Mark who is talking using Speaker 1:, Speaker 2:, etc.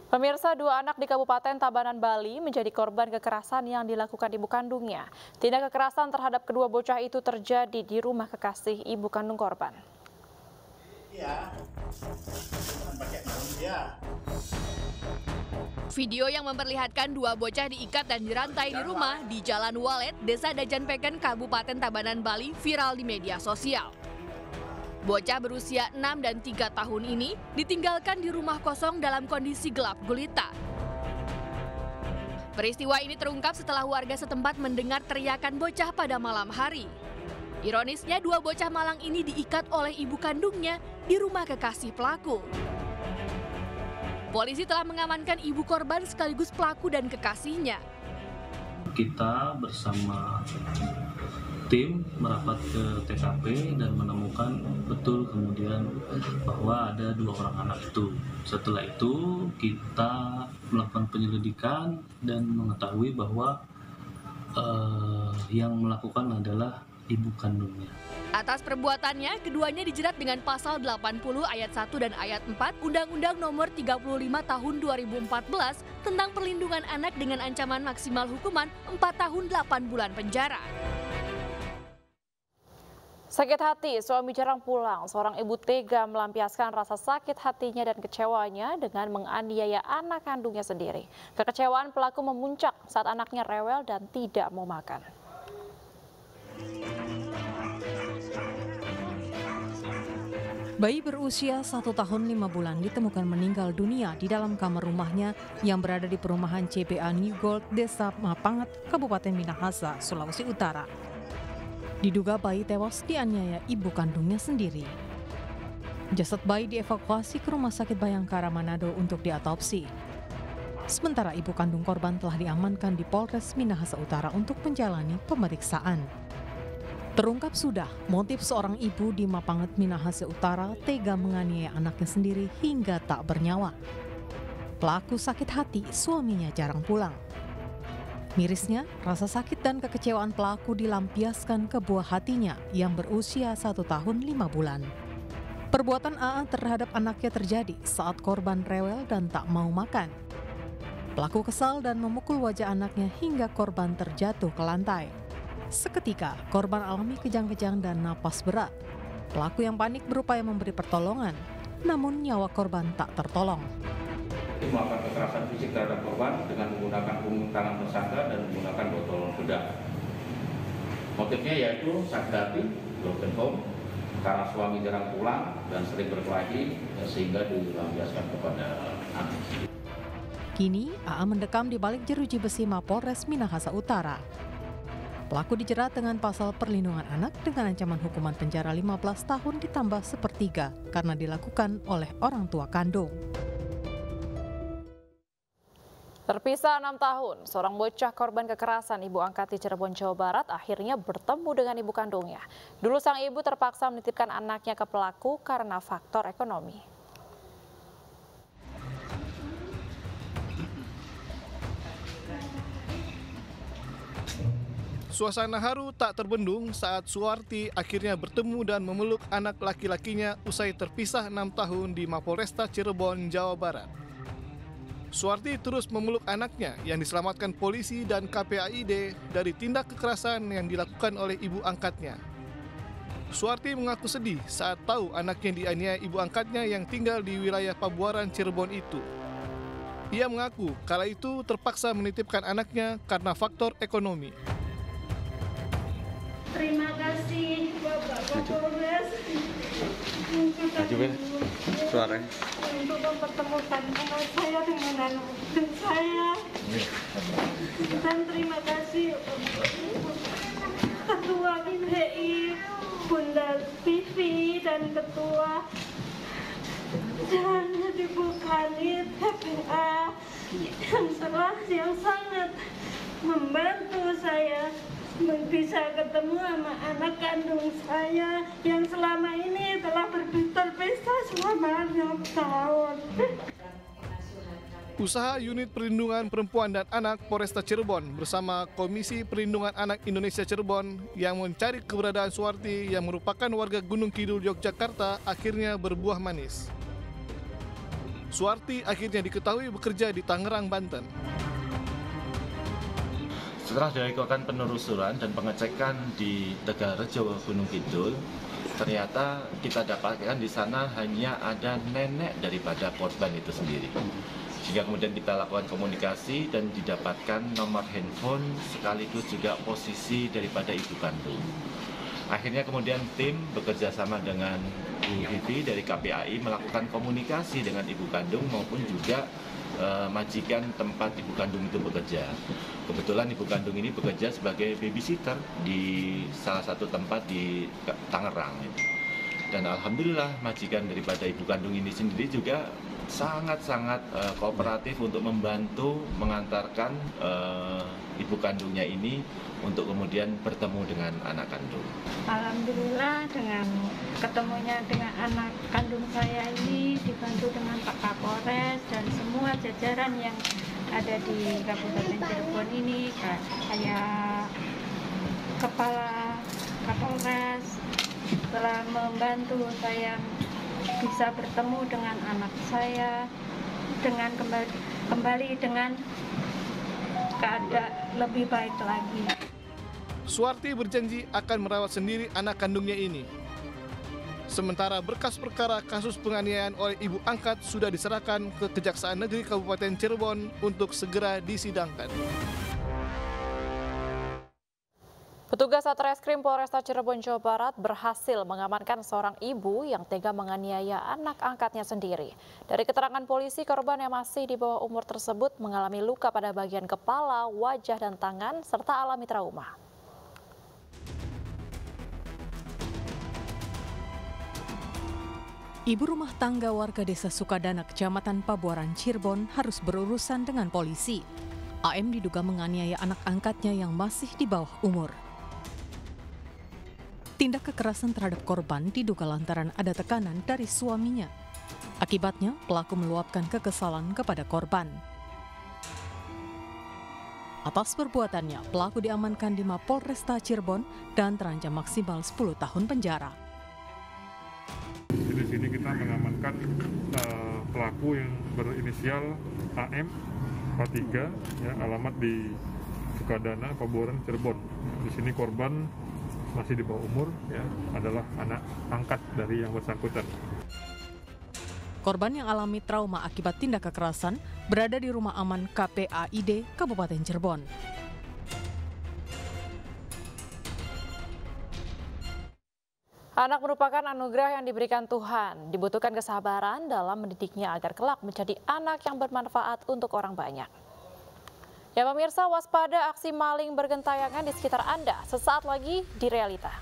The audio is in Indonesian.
Speaker 1: Pemirsa, dua anak di Kabupaten Tabanan, Bali menjadi korban kekerasan yang dilakukan ibu kandungnya. Tindak kekerasan terhadap kedua bocah itu terjadi di rumah kekasih ibu kandung korban.
Speaker 2: Video yang memperlihatkan dua bocah diikat dan dirantai di rumah di Jalan Walet, Desa Dajanpeken, Kabupaten Tabanan, Bali viral di media sosial. Bocah berusia 6 dan 3 tahun ini ditinggalkan di rumah kosong dalam kondisi gelap gulita. Peristiwa ini terungkap setelah warga setempat mendengar teriakan bocah pada malam hari. Ironisnya, dua bocah malang ini diikat oleh ibu kandungnya di rumah kekasih pelaku. Polisi telah mengamankan ibu korban sekaligus pelaku dan kekasihnya.
Speaker 3: Kita bersama tim merapat ke TKP dan menemukan betul kemudian bahwa ada dua orang anak itu. Setelah itu kita melakukan penyelidikan dan mengetahui bahwa yang melakukan adalah ibu kandungnya.
Speaker 2: Atas perbuatannya, keduanya dijerat dengan pasal 80 ayat 1 dan ayat 4 Undang-Undang Nomor 35 Tahun 2014 tentang perlindungan anak dengan ancaman maksimal hukuman 4 tahun 8 bulan penjara.
Speaker 1: Sakit hati, suami jarang pulang. Seorang ibu tega melampiaskan rasa sakit hatinya dan kecewanya dengan menganiaya anak kandungnya sendiri. Kekecewaan pelaku memuncak saat anaknya rewel dan tidak mau makan.
Speaker 4: Bayi berusia 1 tahun 5 bulan ditemukan meninggal dunia di dalam kamar rumahnya yang berada di perumahan CPA New Gold, Desa Mapangat, Kabupaten Minahasa, Sulawesi Utara. Diduga bayi tewas dianiaya ibu kandungnya sendiri. Jasad bayi dievakuasi ke Rumah Sakit Bayangkara Manado untuk diotopsi. Sementara ibu kandung korban telah diamankan di Polres Minahasa Utara untuk menjalani pemeriksaan. Terungkap sudah motif seorang ibu di Mapangat, Minahasa Utara tega menganiaya anaknya sendiri hingga tak bernyawa. Pelaku sakit hati suaminya jarang pulang. Mirisnya, rasa sakit dan kekecewaan pelaku dilampiaskan ke buah hatinya yang berusia 1 tahun 5 bulan. Perbuatan AA terhadap anaknya terjadi saat korban rewel dan tak mau makan. Pelaku kesal dan memukul wajah anaknya hingga korban terjatuh ke lantai. Seketika, korban alami kejang-kejang dan napas berat. Pelaku yang panik berupaya memberi pertolongan, namun nyawa korban tak tertolong.
Speaker 5: Melakukan kekerasan fisik terhadap korban dengan menggunakan punggung tangan tersangka dan menggunakan botol bedak. Motifnya yaitu sakit hati, broken home, karena suami jarang pulang dan sering berkelahi sehingga dilampiaskan kepada anak.
Speaker 4: Kini, AA mendekam di balik jeruji besi Mapolres Minahasa Utara. Pelaku dijerat dengan pasal perlindungan anak dengan ancaman hukuman penjara 15 tahun ditambah 1/3 karena dilakukan oleh orang tua kandung.
Speaker 1: Terpisah 6 tahun, seorang bocah korban kekerasan ibu angkat di Cirebon, Jawa Barat akhirnya bertemu dengan ibu kandungnya. Dulu sang ibu terpaksa menitipkan anaknya ke pelaku karena faktor ekonomi.
Speaker 6: Suasana haru tak terbendung saat Suwarti akhirnya bertemu dan memeluk anak laki-lakinya usai terpisah 6 tahun di Mapolresta Cirebon, Jawa Barat. Suwarti terus memeluk anaknya yang diselamatkan polisi dan KPAID dari tindak kekerasan yang dilakukan oleh ibu angkatnya. Suwarti mengaku sedih saat tahu anaknya dianiaya ibu angkatnya yang tinggal di wilayah Pabuaran, Cirebon itu. Ia mengaku kala itu terpaksa menitipkan anaknya karena faktor ekonomi.
Speaker 7: Terima kasih Bapak Kapolres
Speaker 5: Suaranya.
Speaker 7: untuk mempertemukan anak saya dengan anak saya. Dan terima kasih Ketua KPI, Bunda Vivi dan Ketua dan Ibu Kanit TPA yang sangat membantu saya bisa ketemu sama anak kandung saya yang selama ini telah terpisah selama 6 tahun.
Speaker 6: Usaha Unit Perlindungan Perempuan dan Anak Polresta Cirebon bersama Komisi Perlindungan Anak Indonesia Cirebon yang mencari keberadaan Suwarti yang merupakan warga Gunung Kidul, Yogyakarta akhirnya berbuah manis. Suwarti akhirnya diketahui bekerja di Tangerang, Banten.
Speaker 8: Setelah dilakukan penelusuran dan pengecekan di Tegalrejo, Gunung Kidul, ternyata kita dapatkan di sana hanya ada nenek daripada korban itu sendiri. Sehingga kemudian kita lakukan komunikasi dan didapatkan nomor handphone sekaligus juga posisi daripada ibu kandung. Akhirnya kemudian tim bekerja sama dengan Bu Vivi dari KPAI melakukan komunikasi dengan ibu kandung maupun juga majikan tempat ibu kandung itu bekerja. Kebetulan ibu kandung ini bekerja sebagai babysitter di salah satu tempat di Tangerang. Dan alhamdulillah majikan daripada ibu kandung ini sendiri juga sangat-sangat kooperatif untuk membantu mengantarkan ibu kandungnya ini untuk kemudian bertemu dengan anak kandung.
Speaker 7: Alhamdulillah dengan ketemunya dengan anak kandung saya ini dibantu dengan Pak Kapolres dan semua jajaran yang ada di Kabupaten Cirebon ini, kayak Kepala Kapolres telah membantu saya bisa bertemu dengan anak saya dengan kembali dengan keadaan lebih baik lagi.
Speaker 6: Suwarti berjanji akan merawat sendiri anak kandungnya ini. Sementara berkas perkara kasus penganiayaan oleh ibu angkat sudah diserahkan ke Kejaksaan Negeri Kabupaten Cirebon untuk segera disidangkan.
Speaker 1: Petugas Satreskrim Polresta Cirebon, Jawa Barat berhasil mengamankan seorang ibu yang tega menganiaya anak angkatnya sendiri. Dari keterangan polisi, korban yang masih di bawah umur tersebut mengalami luka pada bagian kepala, wajah, dan tangan, serta alami trauma.
Speaker 4: Ibu rumah tangga warga desa Sukadana, Kecamatan Pabuaran, Cirebon harus berurusan dengan polisi. AM diduga menganiaya anak angkatnya yang masih di bawah umur. Tindak kekerasan terhadap korban diduga lantaran ada tekanan dari suaminya. Akibatnya, pelaku meluapkan kekesalan kepada korban. Atas perbuatannya, pelaku diamankan di Mapolresta Cirebon dan terancam maksimal 10 tahun penjara.
Speaker 9: Di sini kita mengamankan pelaku yang berinisial AM 43, ya, alamat di Sukadana, Pabuaran, Cirebon. Di sini korban masih di bawah umur, ya, adalah anak angkat dari yang bersangkutan.
Speaker 4: Korban yang alami trauma akibat tindak kekerasan berada di rumah aman KPAID Kabupaten Cirebon.
Speaker 1: Anak merupakan anugerah yang diberikan Tuhan. Dibutuhkan kesabaran dalam mendidiknya agar kelak menjadi anak yang bermanfaat untuk orang banyak. Ya pemirsa, waspada aksi maling bergentayangan di sekitar Anda. Sesaat lagi di Realita.